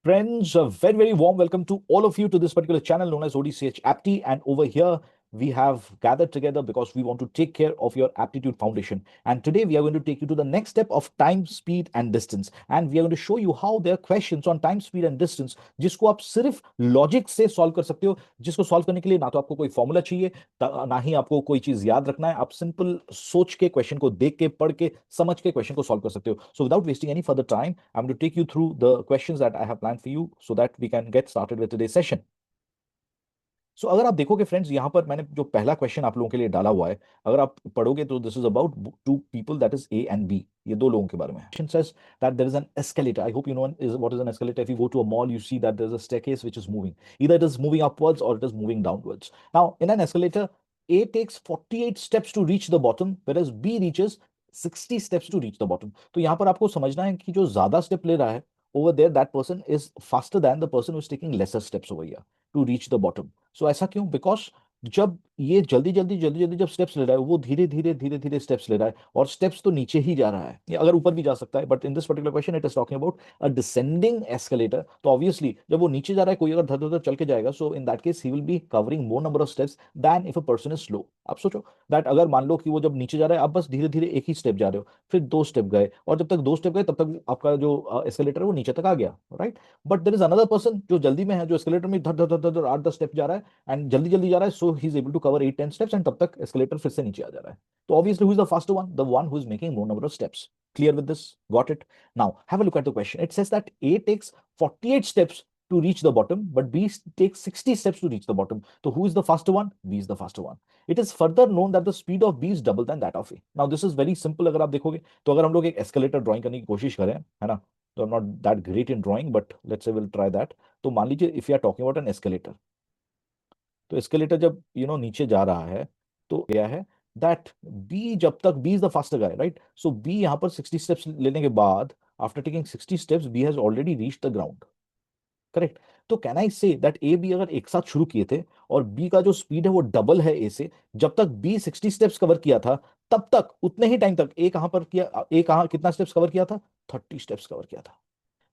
Friends, a very warm welcome to all of you to this particular channel known as ODCH Apti. And over here, we have gathered together because we want to take care of your aptitude foundation. And today, we are going to take you to the next step of time, speed, and distance. And we are going to show you how there are questions on time, speed, and distance, जिसको आप सिर्फ logic से solve कर सकते हो, जिसको solve करने के लिए ना तो आपको कोई फॉर्मूला चाहिए, ना ही आपको कोई चीज याद रखना है. आप सिंपल सोच के क्वेश्चन को देख के पढ़ के समझ के क्वेश्चन को सॉल्व कर सकते हो. So without wasting any further time, I am to take you through the questions that I have planned for you so that we can get started with today session. So अगर आप देखोगे friends, यहाँ पर मैंने जो पहला question आप लोगों के लिए डाला हुआ है, अगर आप पढ़ोगे तो this is about two people, that is A and B. ये दो लोगों के बारे में. Question says that there is an escalator. I hope you know what is an escalator. If you go to a mall, you see that there is a staircase which is moving. Either it is moving upwards or it is moving downwards. Now, in an escalator, A takes 48 steps to reach the bottom, whereas B reaches 60 steps to reach the bottom. तो यहाँ पर आपको समझना है कि जो ज्यादा step ले रहा है, over there that person is faster than the person who is taking lesser steps over here to reach the bottom. So ऐसा क्यों? Because जब ये जल्दी जल्दी जब स्टेप्स ले रहा है, वो धीरे धीरे स्टेप्स ले रहा है, और स्टेप्स तो नीचे ही जा रहा है. ये अगर ऊपर भी जा सकता है, but in this particular question it is talking about a descending escalator. तो ऑब्वियसली जब वो नीचे जा रहा है, कोई अगर धर धर चल के जाएगा, so in that case he will be covering more number of steps than if a person is slow. आप सोचो दैट अगर मान लो कि वो जब नीचे जा रहा है, आप बस धीरे धीरे एक ही स्टेप जा रहे हो, फिर दो स्टेप गए, और जब तक दो स्टेप गए तब तक आपका जो एस्केलेटर है वो नीचे तक आ गया, right. But there is another person जो जल्दी में है, जो एस्केलेटर में धर धर धर धर 8-10 स्टेप जा रहा है, एंड जल्दी जल्दी जा रहा है, so he is able to cover 8-10 steps, and तब तक एस्केलेटर फिर से नीचे आ जा रहा है. तो obviously who is the faster one? The one who is making more number of steps. Clear with this? Got it? Now have a look at the question. It says that A takes 48 steps to reach the bottom, but B takes 60 steps to reach the bottom. So who is the faster one? B is the faster one. It is further known that the speed of B is double than that of A. Now this is very simple. अगर आप देखोगे तो अगर हम लोग एक escalator drawing करने की कोशिश करें, है ना, तो I'm not that great in drawing, but let's say we'll try that. तो मान लीजिए if you are talking about an escalator, तो एस्केलेटर जब नीचे जा रहा है, तो क्या है दैट बी, जब तक B is the faster guy, right. So B यहाँ पर 60 स्टेप्स लेने के बाद, after taking 60 steps, B has already reach the ground, correct. तो can I say that A B अगर एक साथ शुरू किए थे, और बी का जो स्पीड है वो डबल है ए से, जब तक बी 60 स्टेप्स कवर किया था, तब तक उतने ही टाइम तक ए कहां पर किया, ए कहां कितना स्टेप्स कवर किया था? 30 स्टेप्स कवर किया था.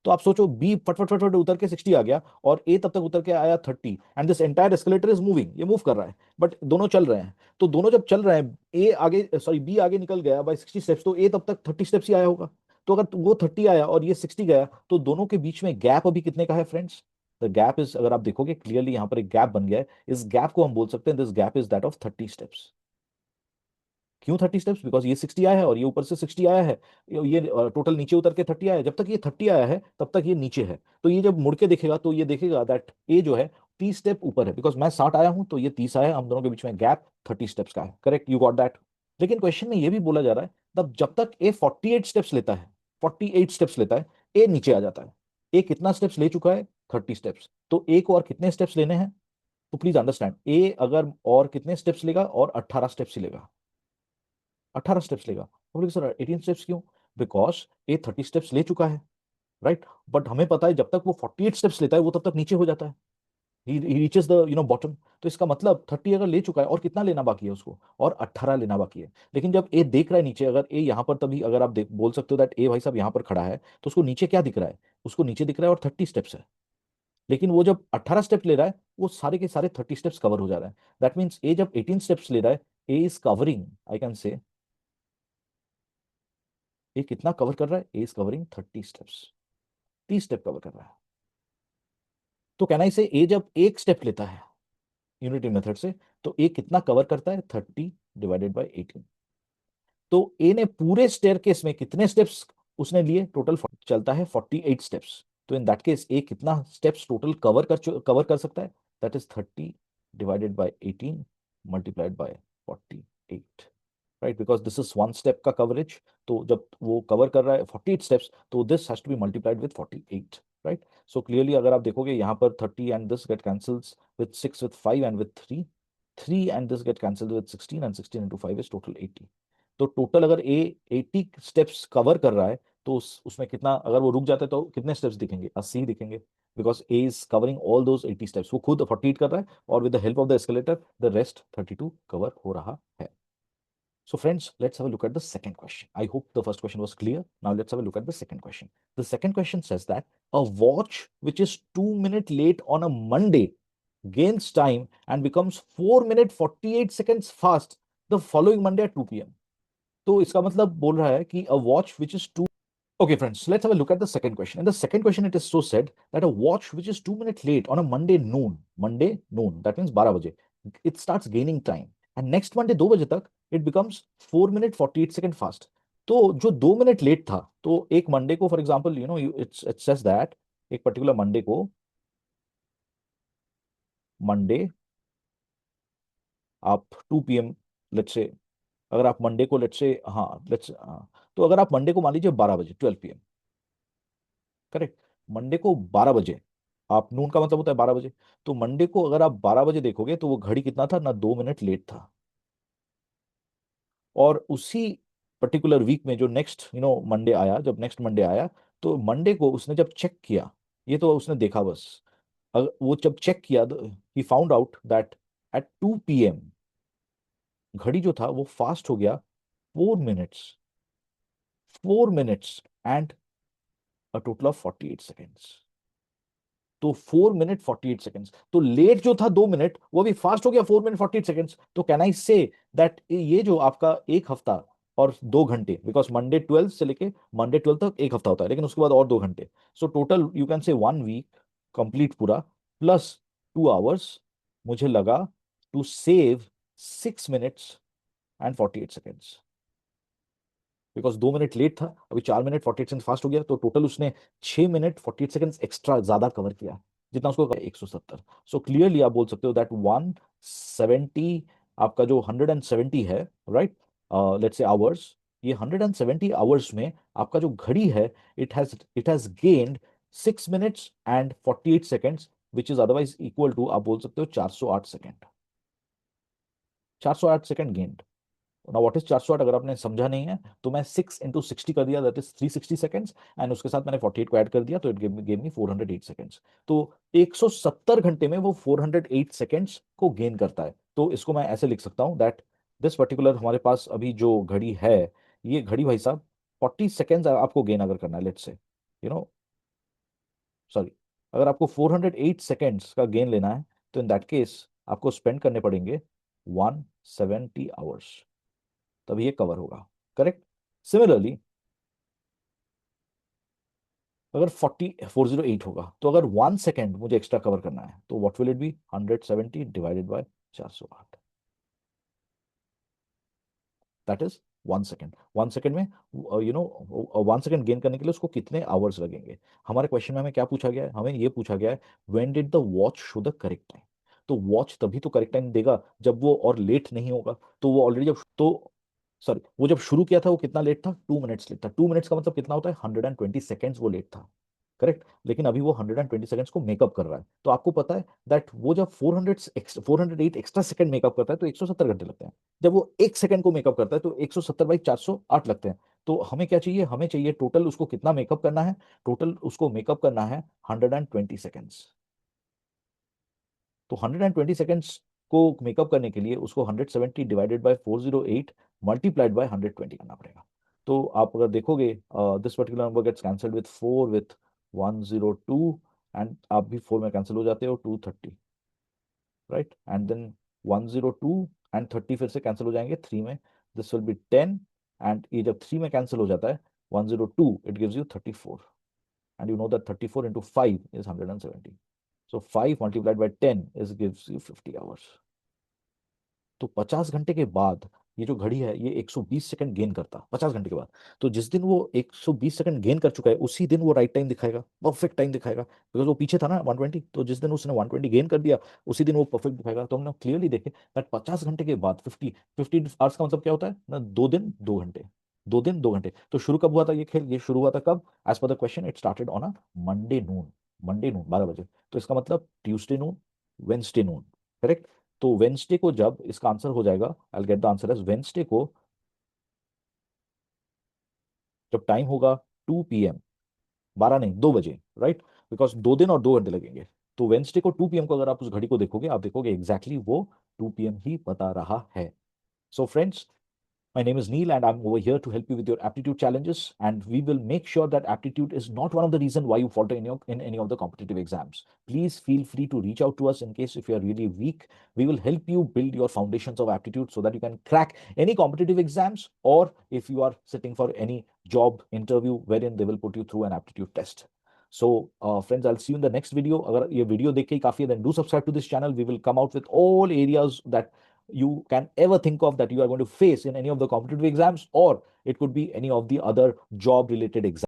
तो आप सोचो, बी फटफट फटफट उतर के 60 आ गया, और ए तब तक उतर के आया 30, and this entire escalator is moving, ये मूव कर रहा है, बट दोनों चल रहे हैं. तो दोनों जब चल रहे हैं, ए आगे, सॉरी, बी आगे निकल गया बाय 60 स्टेप्स, तो ए तब तक 30 स्टेप्स ही आया होगा. तो अगर वो 30 आया और ये 60 गया, तो दोनों के बीच में गैप अभी कितने का है फ्रेंड्स? द गैप इज, अगर आप देखोगे क्लियरली, यहाँ पर एक गैप बन गया है. इस गैप को हम बोल सकते हैं, this gap is that of 30 steps. क्यों 30 स्टेप्स? बिकॉज ये 60 आया है और ये ऊपर से 60 आया है, ये टोटल नीचे उतर के 30 आया है. जब तक ये 30 आया है तब तक ये नीचे है. तो ये जब मुड़ के देखेगा तो ये देखेगा दैट ए जो है 30 स्टेप ऊपर है, बिकॉज मैं 60 आया हूं तो ये 30 आया है, हम दोनों के बीच में गैप 30 स्टेप्स का है. Correct, you got that. लेकिन क्वेश्चन में ये भी बोला जा रहा है, तब जब तक ए 48 स्टेप्स लेता है, 48 स्टेप्स लेता है, ए नीचे आ जाता है. ए कितना स्टेप्स ले चुका है? 30 स्टेप्स. तो ए को और कितने स्टेप्स लेने हैं? तो प्लीज अंडरस्टैंड, ए अगर और कितने स्टेप्स लेगा? और 18 स्टेप्स ही लेगा. 18 स्टेप्स लेगा. हम बोले सर 18 स्टेप्स क्यों? बिकॉज ए 30 स्टेप्स ले चुका है, राइट. बट हमें पता है जब तक वो 48 स्टेप्स लेता है, वो तब तक नीचे हो जाता है, ही रीचेस द बॉटम. तो इसका मतलब 30 अगर ले चुका है, और कितना लेना बाकी है उसको? और 18 लेना बाकी है. लेकिन जब ए देख रहा है नीचे, अगर ए यहाँ पर, तभी अगर आप बोल सकते हो दैट ए भाई साहब यहाँ पर खड़ा है, तो उसको नीचे क्या दिख रहा है? उसको नीचे दिख रहा है और 30 स्टेप्स है. लेकिन वो जब 18 स्टेप ले रहा है, वो सारे के सारे 30 स्टेप्स कवर हो जा रहे हैं. दैट मीन्स ए जब 18 स्टेप्स ले रहा है, A is covering, I can say, ये कितना कवर कर रहा है? A is covering 30 steps. 30 step cover कर रहा है. तो कहना इसे, ए जब एक स्टेप लेता है यूनिटी मेथड से, तो ए कितना कवर करता है? 30 डिवाइडेड बाय 18. तो ए ने पूरे स्टेयरकेस में कितने स्टेप्स उसने लिए? टोटल चलता है 48 स्टेप्स. तो इन दैट केस ए कितना स्टेप्स टोटल कवर कर सकता है? That is 30 divided by 18 multiplied by 48, right. Because this is one step का कवरेज. तो जब वो कवर कर रहा है 48 स्टेप्स, तो this has to be multiplied with 48, right. So clearly अगर आप देखोगे यहाँ पर 30 and this get cancels with 6 with 5 and with 3, 3 and this get cancelled with 16, and 16 into 5 is total 80. तो टोटल अगर ए 80 स्टेप्स कवर कर रहा है, तो उसमें कितना, अगर वो रुक जाता है तो कितने स्टेप्स दिखेंगे? 80 दिखेंगे. Because A is covering all those 80 steps. वो खुद 48 कर रहा है, और with the help of the escalator the rest 32 cover हो रहा है. So friends, let's have a look at the second question. I hope the first question was clear. Now let's have a look at the second question. The second question says that a watch which is 2 minutes late on a Monday gains time and becomes 4 minutes 48 seconds fast the following Monday at 2 p.m. तो इसका मतलब बोल रहा है कि a watch which is two. Okay, friends, let's have a look at the second question. In the second question, it is so said that a watch which is 2 minutes late on a Monday noon, that means 12 बजे, it starts gaining time. And next Monday 2 बजे तक, it becomes 4 minutes 48 seconds fast. तो जो 2 minute late था, तो एक Monday को, for example, it says that एक पर्टिकुलर मंडे को, मंडे आप 2 p.m. लेट्स से, अगर आप मंडे को लेट्स से, हाँ लेट्स, हाँ, तो अगर आप मंडे को मान लीजिए 12 बजे, 12 p.m. करेक्ट, मंडे को 12 बजे, आप नून का मतलब होता है 12 बजे, तो मंडे को अगर आप 12 बजे देखोगे तो वो घड़ी कितना था ना, 2 मिनट लेट था। और उसी पर्टिकुलर वीक में जो नेक्स्ट मंडे आया, जब नेक्स्ट मंडे आया, तो मंडे को उसने जब चेक किया, ये तो उसने देखा बस, वो जब चेक किया, he found out that at 2 p.m. घड़ी जो था वो फास्ट हो गया 4 minutes, 4 minutes and a total of 48 seconds. तो 4 मिनट 48 सेकेंड्स, तो लेट जो था 2 मिनट वो भी फास्ट हो गया 4 मिनट 48 सेकेंड्स। तो कैन आई से दैट ये जो आपका एक हफ्ता और 2 घंटे, बिकॉज मंडे 12 से लेके मंडे 12 तक एक हफ्ता होता है, लेकिन उसके बाद और 2 घंटे, so total you can say 1 week complete पूरा प्लस 2 आवर्स, मुझे लगा to save 6 minutes and 48 seconds, because 2 minute late था, अभी 4 मिनट 48 सेकंड फास्ट हो गया, तो टोटल उसने 6 मिनट 48 सेकंड एक्स्ट्रा ज्यादा कवर किया, जितना उसको 170। सो क्लियरली आप बोल सकते हो दैट 170, आपका जो 170 है, राइट, लेट्स से आवर्स, ये 170 आवर्स में आपका जो घड़ी है, it has gained 6 minutes and 48 seconds, which is otherwise equal to, आप बोल सकते हो 408 सेकेंड, 408 सेकेंड गेन्ड ना। व्हाट इज 408, अगर आपने समझा नहीं है तो मैं 6 into 60 कर दिया, दैट इज 360 सेकेंड्स, एंड उसके साथ मैंने 48 को ऐड कर दिया, तो इट गेव मी 408 सेकेंड्स। तो 170 घंटे में वो 408 सेकेंड्स को गेन करता है। तो इसको मैं ऐसे लिख सकता हूँ दैट दिस पर्टिकुलर हमारे पास अभी जो घड़ी है, ये घड़ी भाई साहब 40 सेकेंड्स आपको गेन अगर करना है, let's say, you know sorry, अगर आपको 408 सेकेंड्स का गेन लेना है, तो इन दैट केस आपको स्पेंड करने पड़ेंगे 170 आवर्स, तभी ये कवर होगा। करेक्ट। सिमिलरली अगर 408 होगा, तो अगर 1 सेकेंड मुझे एक्स्ट्रा कवर करना है, तो what will it be, 170 divided by 408, that is 1 second. 1 second में 1 सेकेंड गेन करने के लिए उसको कितने आवर्स लगेंगे। हमारे क्वेश्चन में हमें क्या पूछा गया है, हमें ये पूछा गया है when did the watch show the correct time. तो वॉच तभी तो करेक्ट टाइम देगा जब वो और लेट नहीं होगा, तो वो ऑलरेडी जब तो सॉरी, वो जब शुरू किया था वो कितना लेट था, 2 मिनट्स लेट था। 2 मिनट्स का मतलब कितना होता है, 120 सेकेंड्स वो लेट था। करेक्ट, लेकिन अभी वो 120 सेकेंड्स को मेकअप कर रहा है, तो आपको पता है दैट वो जब 408 एक्स्ट्रा सेकंड मेकअप करता है तो 170 घंटे लगते हैं। जब वो 1 सेकंड को मेकअप करता है तो 170/408 लगते हैं। तो हमें क्या चाहिए, हमें चाहिए टोटल उसको कितना मेकअप करना है, टोटल उसको मेकअप करना है 120 सेकेंड्स। तो 120 सेकेंड्स को मेकअप करने के लिए उसको 170 डिवाइडेड बाय 408 मल्टीप्लाइड बाय 120 करना पड़ेगा। तो आप अगर देखोगे, this particular number gets cancelled with 4 with 102, and आप भी 4 में कैंसिल हो जाते हो, 230, राइट, एंड देन 102 एंड 30 फिर से कैंसिल हो जाएंगे 3 में, दिस विल बी 10, एंड ये जब 3 में कैंसिल हो जाता है 102, it gives you 34, and you know that 34 into 5 is 170. So 5 multiplied by 10 is gives you 50 hours. तो 50 घंटे के बाद ये जो घड़ी है ये 120 सेकंड गेन करता, 50 घंटे के बाद। तो जिस दिन वो 120 सेकंड गेन कर चुका है उसी दिन वो राइट टाइम दिखाएगा, परफेक्ट टाइम दिखाएगा, बिकॉज वो पीछे था ना 120, तो जिस दिन उसने 120 गेन कर दिया उसी दिन वो परफेक्ट दिखाएगा। तो हमने क्लियरली देखे दैट 50 घंटे के बाद 50 आवर्स का मतलब क्या होता है ना, 2 दिन 2 घंटे, 2 दिन 2 घंटे। तो शुरू कब हुआ था ये खेल, ये शुरू हुआ था कब, एज पर the question it started on a Monday noon, Monday noon 12 बजे। तो इसका मतलब Tuesday noon, Wednesday noon, correct. तो वेंसडे को जब इसका आंसर हो जाएगा, I get the answer as Wednesday को जब टाइम होगा 2 p.m., 12 नहीं 2 बजे, राइट, बिकॉज 2 दिन और 2 घंटे लगेंगे। तो वेंसडे को 2 p.m. को अगर आप उस घड़ी को देखोगे, आप देखोगे एग्जैक्टली वो 2 p.m. ही बता रहा है। So friends, My name is Neil, and I'm over here to help you with your aptitude challenges. And we will make sure that aptitude is not one of the reasons why you falter in any of the competitive exams. Please feel free to reach out to us in case if you are really weak. We will help you build your foundations of aptitude so that you can crack any competitive exams, or if you are sitting for any job interview wherein they will put you through an aptitude test. So, friends, I'll see you in the next video. अगर ये video देख के ही काफी है, then do subscribe to this channel. We will come out with all areas that you can ever think of that you are going to face in any of the competitive exams, or it could be any of the other job related exams.